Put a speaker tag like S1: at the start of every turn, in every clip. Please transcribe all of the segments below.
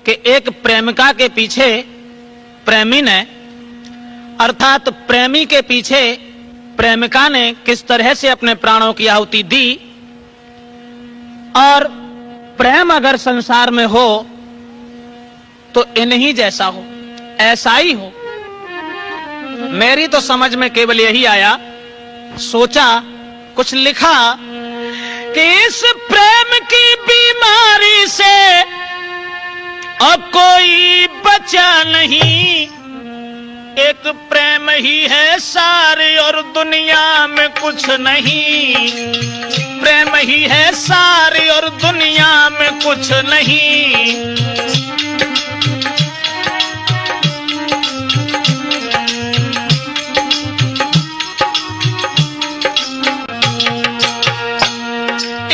S1: कि एक प्रेमिका के पीछे प्रेमी ने, अर्थात प्रेमी के पीछे प्रेमिका ने किस तरह से अपने प्राणों की आहुति दी। और प्रेम अगर संसार में हो तो इन्हीं जैसा हो, ऐसा ही हो। मेरी तो समझ में केवल यही आया, सोचा, कुछ लिखा कि इस प्रेम की बीमारी से अब कोई बचा नहीं, एक प्रेम ही है सारे और दुनिया में कुछ नहीं, प्रेम ही है सारे और दुनिया में कुछ नहीं।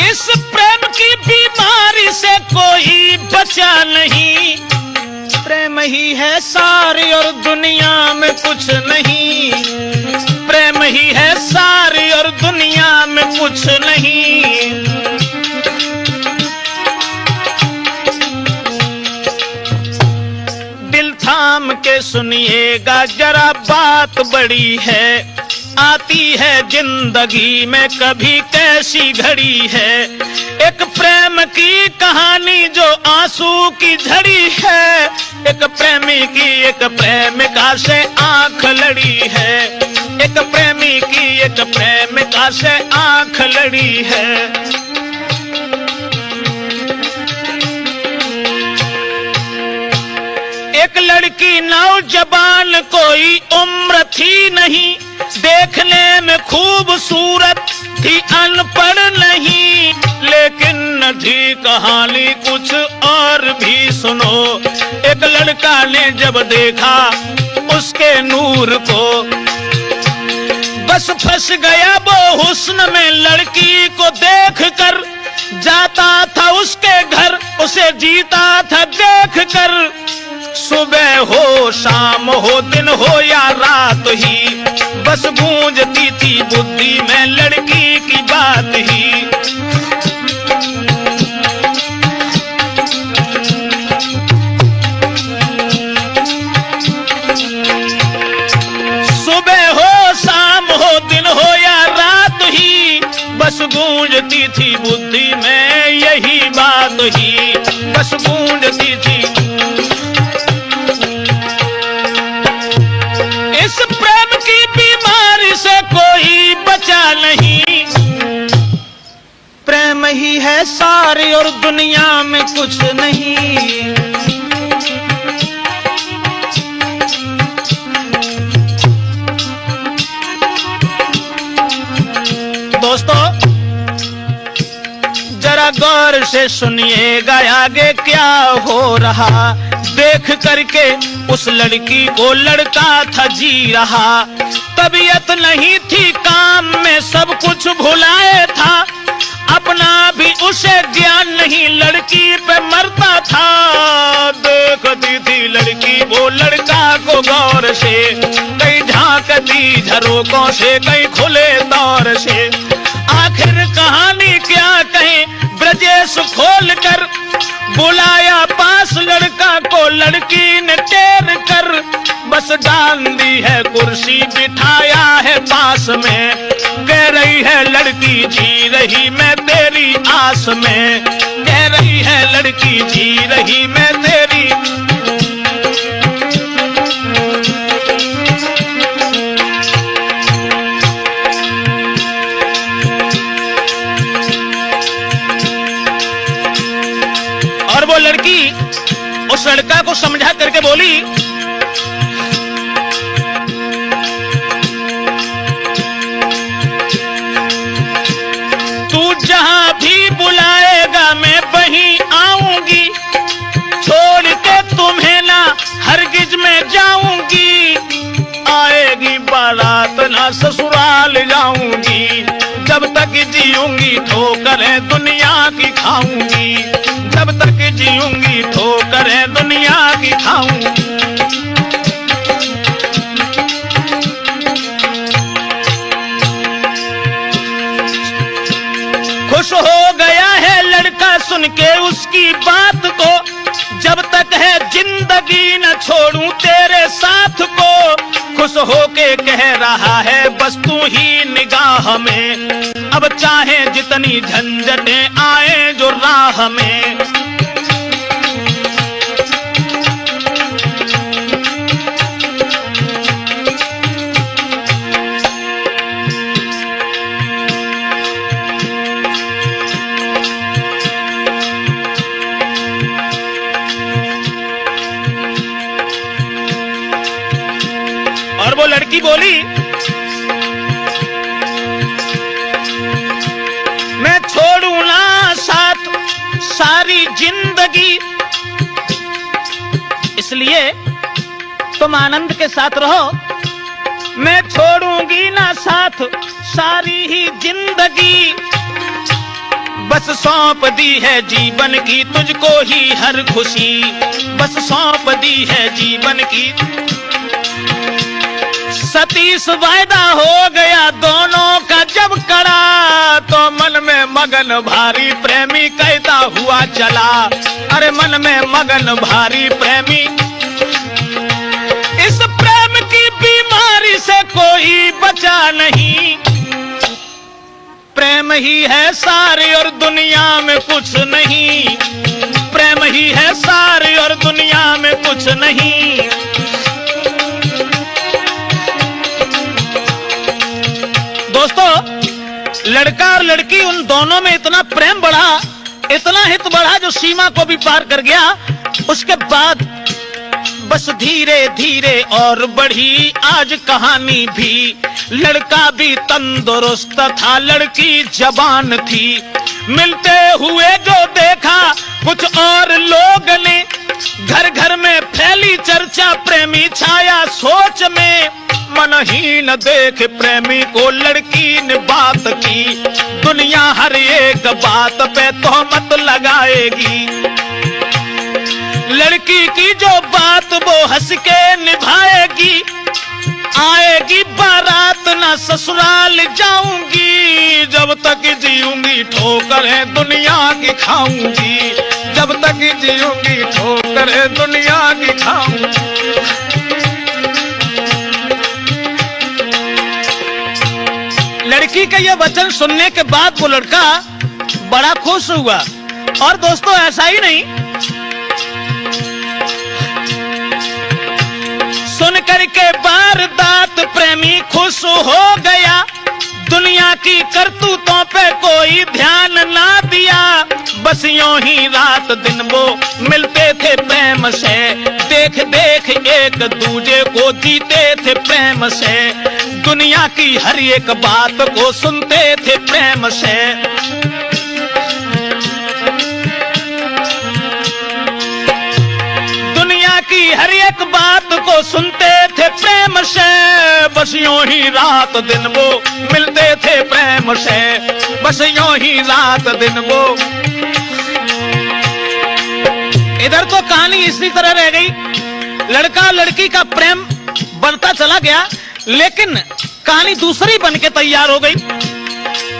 S1: इस प्रेम की बीमारी से कोई बचा नहीं, प्रेम ही है सारी और दुनिया में कुछ नहीं, प्रेम ही है सारी और दुनिया में कुछ नहीं। दिल थाम के सुनिएगा जरा, बात बड़ी है, आती है जिंदगी में कभी कैसी घड़ी है। एक प्रेम की कहानी जो आंसू की झड़ी है, एक प्रेमी की एक प्रेमिका से आंख लड़ी है, एक प्रेमी की एक प्रेमिका से आंख लड़ी है। एक लड़की नौजवान कोई उम्र थी नहीं, देखने में खूबसूरत थी अनपढ़ नहीं, लेकिन थी कहानी कुछ और भी सुनो। एक लड़का ने जब देखा उसके नूर को, बस फंस गया वो हुस्न में, लड़की को देखकर जाता था उसके घर, उसे जीता था देखकर। सुबह हो शाम हो दिन हो या रात ही, बस गूंजती थी बुद्धि में लड़की की बात ही। सुबह हो शाम हो दिन हो या रात ही, बस गूंजती थी बुद्धि में यही बात ही, बस गूंजती थी। इस प्रेम की बीमारी से कोई बचा नहीं, प्रेम ही है सारी और दुनिया में कुछ नहीं। दोस्तों जरा गौर से सुनिएगा आगे क्या हो रहा। देख करके उस लड़की को लड़का था जी रहा, तबीयत नहीं थी काम में, सब कुछ भुलाए था, अपना भी उसे ज्ञान नहीं, लड़की पे मरता था। देखती थी लड़की वो लड़का को गौर से, कहीं झांकती झरोकों से, कहीं खुले दौर से। आखिर कहानी क्या कहें, ब्रजेश खोल कर बुलाया पास लड़का को, लड़की ने टेर कर बस डाल दी है कुर्सी, बिठाया है पास में। कह रही है लड़की जी रही मैं तेरी आस में, कह रही है लड़की जी रही मैं तेरी। और वो लड़की उस लड़का को समझा करके बोली, तू जहां भी बुलाएगा मैं वहीं आऊंगी, छोड़ के तुम्हें ना हरगिज में जाऊंगी, आएगी बारात ना ससुराल जाऊंगी, जब तक जीऊंगी ठोकरें दुनिया की खाऊंगी, जब तक जीऊंगी ठोकरें दुनिया की खाऊंगी। खुश हो गया है लड़का सुन के उसकी बात को, जब तक है कह रहा है बस तू ही निगाह में। अब चाहे जितनी झंझटें आए जो राह में, और वो लड़की बोली मैं छोड़ू ना साथ सारी जिंदगी, इसलिए तुम आनंद के साथ रहो, मैं छोड़ूंगी ना साथ सारी ही जिंदगी। बस सौंप दी है जीवन की तुझको ही हर खुशी, बस सौंप दी है जीवन की। सतीश वायदा हो गया दोनों का जब कड़ा, तो मन में मगन भारी प्रेमी कहता हुआ चला। अरे मन में मगन भारी प्रेमी, इस प्रेम की बीमारी से कोई बचा नहीं। प्रेम ही है सारे और दुनिया में कुछ नहीं, प्रेम ही है सारे और दुनिया में कुछ नहीं। दोस्तों, लड़का और लड़की उन दोनों में इतना प्रेम बढ़ा, इतना हित बढ़ा जो सीमा को भी पार कर गया। उसके बाद बस धीरे धीरे और बढ़ी आज कहानी भी। लड़का भी तंदुरुस्त था, लड़की जवान थी। मिलते हुए जो देखा कुछ और लोग ने, घर घर में फैली चर्चा प्रेमी छाया सोच में। मनहीन देख प्रेमी को लड़की ने बात की, दुनिया हर एक बात पे तोहमत लगाएगी। लड़की की जो बात वो हंस के निभाएगी, आएगी बारात ना ससुराल जाऊंगी, जब तक जीऊंगी ठोकरें दुनिया की खाऊंगी, जब तक जीऊंगी ठोकरें दुनिया की खाऊंगी। लड़की का यह वचन सुनने के बाद वो लड़का बड़ा खुश हुआ। और दोस्तों, ऐसा ही नहीं, सुन करके वारदात प्रेमी खुश हो गया। दुनिया की करतूतों पे कोई ध्यान ना दिया, बस यूं ही रात दिन वो मिलते थे प्रेम से। देख देख एक दूजे को जीते थे प्रेम से, दुनिया की हर एक बात को सुनते थे प्रेम से। दुनिया की हर एक बात को सुनते थे प्रेम से, बस यूं ही रात दिन वो मिलते थे प्रेम से, बस यूं ही रात दिन वो। इधर तो कहानी इसी तरह रह गई, लड़का लड़की का प्रेम बढ़ता चला गया, लेकिन कहानी दूसरी बन के तैयार हो गई।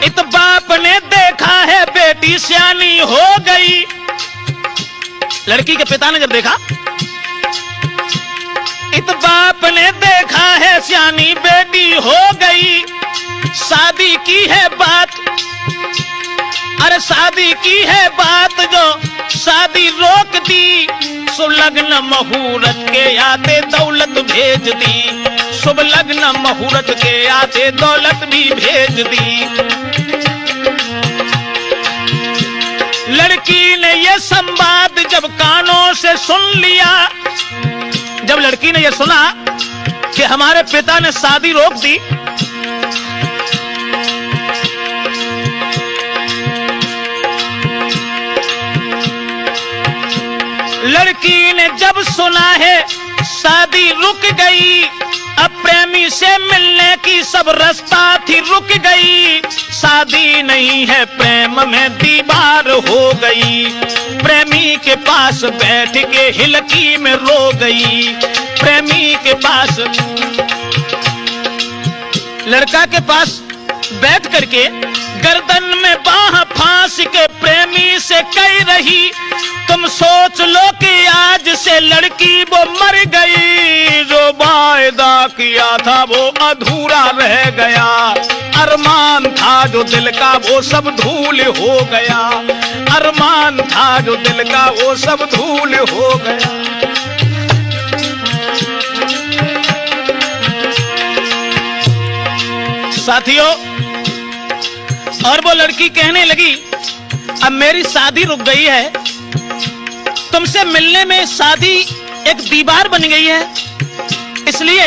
S1: इत बाप ने देखा है बेटी सियानी हो गई। लड़की के पिता ने जब देखा, इत बाप ने देखा है सियानी बेटी हो गई, शादी की है बात, अरे शादी की है बात जो शादी रोक दी। शुभ लग्न मुहूर्त के आते दौलत भेज दी, शुभ लग्न मुहूर्त के आते दौलत भी भेज दी। लड़की ने यह संवाद जब कानों से सुन लिया, जब लड़की ने यह सुना कि हमारे पिता ने शादी रोक दी, लड़की ने जब सुना है शादी रुक गई, अब प्रेमी से मिलने की सब रास्ता थी रुक गई। शादी नहीं है प्रेम में दीवार हो गई, प्रेमी के पास बैठ के हिलकी में रो गई। प्रेमी के पास, लड़का के पास बैठ करके गर्दन में बाह फांस के प्रेमी से कह रही, तुम सोच लो कि आज से के लड़की वो मर गई, जो वायदा किया था वो अधूरा रह गया, अरमान था जो दिल का वो सब धूल हो गया, अरमान था जो दिल का वो सब धूल हो गया। साथियों, और वो लड़की कहने लगी, अब मेरी शादी रुक गई है, तुमसे मिलने में शादी एक दीवार बन गई है, इसलिए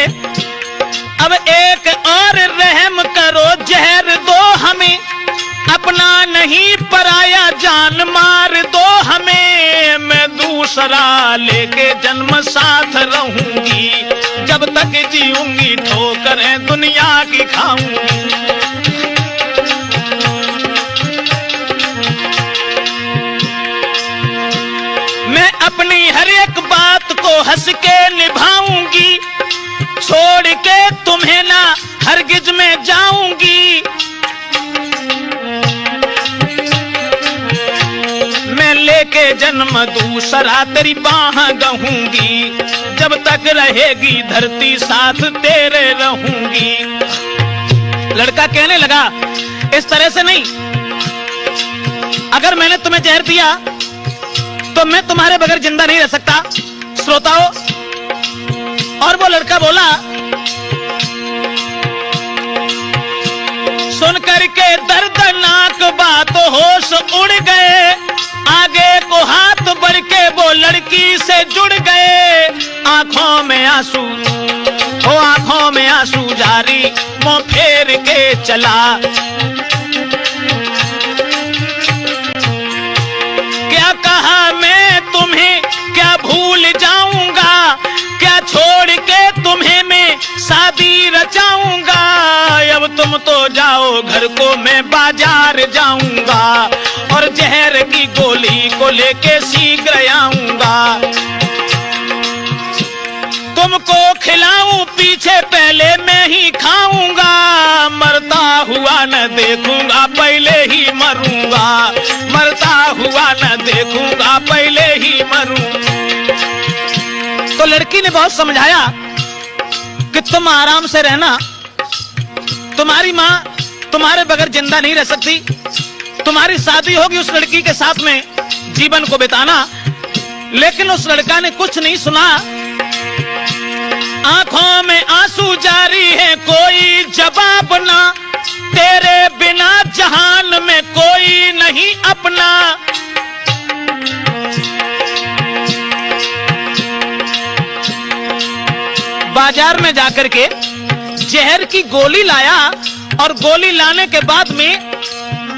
S1: अब एक और रहम करो, जहर दो हमें, अपना नहीं पराया जान मार दो हमें, मैं दूसरा लेके जन्म साथ रहूंगी, जब तक जीऊंगी ठोकरें दुनिया की खाऊंगी। मैं अपनी हर एक बात को हंस के निभाऊंगी, छोड़ के तुम्हें ना हरगिज में जाऊंगी, मैं लेके जन्म दूसरा तेरी बाह गहूंगी, जब तक रहेगी धरती साथ तेरे रहूंगी। लड़का कहने लगा, इस तरह से नहीं, अगर मैंने तुम्हें जहर दिया तो मैं तुम्हारे बगैर जिंदा नहीं रह सकता। श्रोताओं, और वो लड़का बोला, सुन करके दर्दनाक बात होश उड़ गए, आगे को हाथ बढ़ के वो लड़की से जुड़ गए, आंखों में आंसू, ओ आंखों में आंसू जारी, मुंह फेर के चला। क्या कहा मैं तुम्हें, क्या भूल जाऊंगा, क्या छोड़ के तुम्हें मैं शादी रचाऊंगा, अब तुम तो जाओ घर को मैं बाजार जाऊंगा, और जहर की गोली को लेके शीघ्र आऊंगा, तुमको खिलाऊं पीछे पहले मैं ही खाऊंगा, मरता हुआ न देखूंगा पहले ही मरूंगा, मरता हुआ न देखूंगा पहले ही मरूं। तो लड़की ने बहुत समझाया कि तुम आराम से रहना, तुम्हारी माँ तुम्हारे बगैर जिंदा नहीं रह सकती, तुम्हारी शादी होगी उस लड़की के साथ में जीवन को बिताना। लेकिन उस लड़का ने कुछ नहीं सुना, आंखों में आंसू जारी है, कोई जवाब ना, तेरे बिना जहान में कोई नहीं अपना। बाजार में जाकर के जहर की गोली लाया, और गोली लाने के बाद में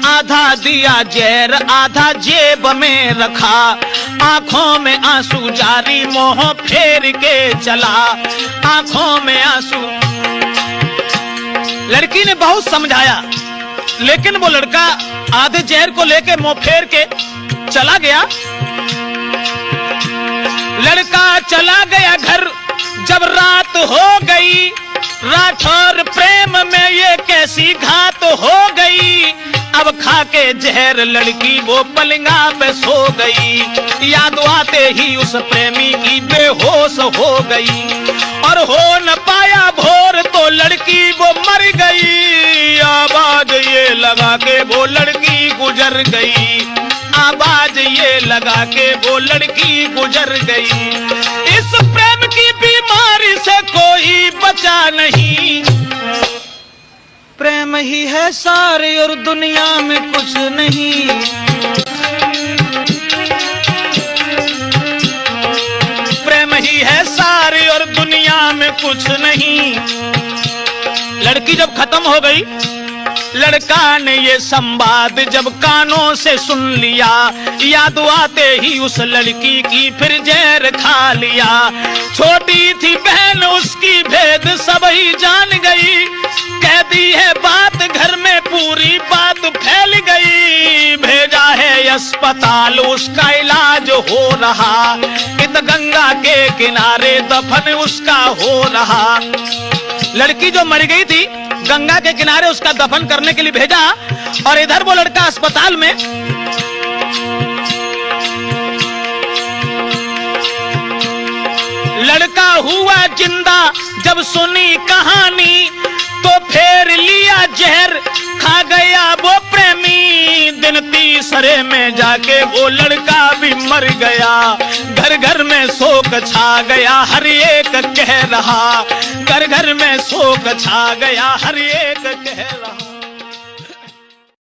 S1: आधा दिया जहर, आधा जेब में रखा, आंखों में आंसू जारी, मुंह फेर के चला, आंखों में आंसू। लड़की ने बहुत समझाया, लेकिन वो लड़का आधे जहर को लेके मुंह फेर के चला गया। लड़का चला गया घर, जब रात हो गई, राठौर प्रेम में ये कैसी घात हो गई, अब खा के जहर लड़की वो पलंगा पे सो गई, याद आते ही उस प्रेमी की बेहोश हो गई, और हो न पाया भोर तो लड़की वो मर गई, आवाज ये लगा के वो लड़की गुजर गई, आवाज ये लगा के वो लड़की गुजर गई। इस प्रेम की बीमारी से कोई बचा नहीं, प्रेम ही है सारे और दुनिया में कुछ नहीं। प्रेम ही है सारे और दुनिया में कुछ नहीं। लड़की जब खत्म हो गई, लड़का ने ये संवाद जब कानों से सुन लिया, याद आते ही उस लड़की की फिर जहर खा लिया। छोटी थी बहन उसकी भेद सब ही जान गई, कह दी है बात घर में पूरी बात फैल गई। भेजा है अस्पताल उसका इलाज हो रहा, इत गंगा के किनारे दफन उसका हो रहा। लड़की जो मर गई थी गंगा के किनारे उसका दफन करने के लिए भेजा, और इधर वो लड़का अस्पताल में हुआ जिंदा जब सुनी कहानी, तो फेर लिया जहर खा गया वो प्रेमी। दिन तीसरे में जाके वो लड़का भी मर गया। घर घर में शोक छा गया, हर एक कह रहा, घर घर में शोक छा गया, हर एक कह रहा।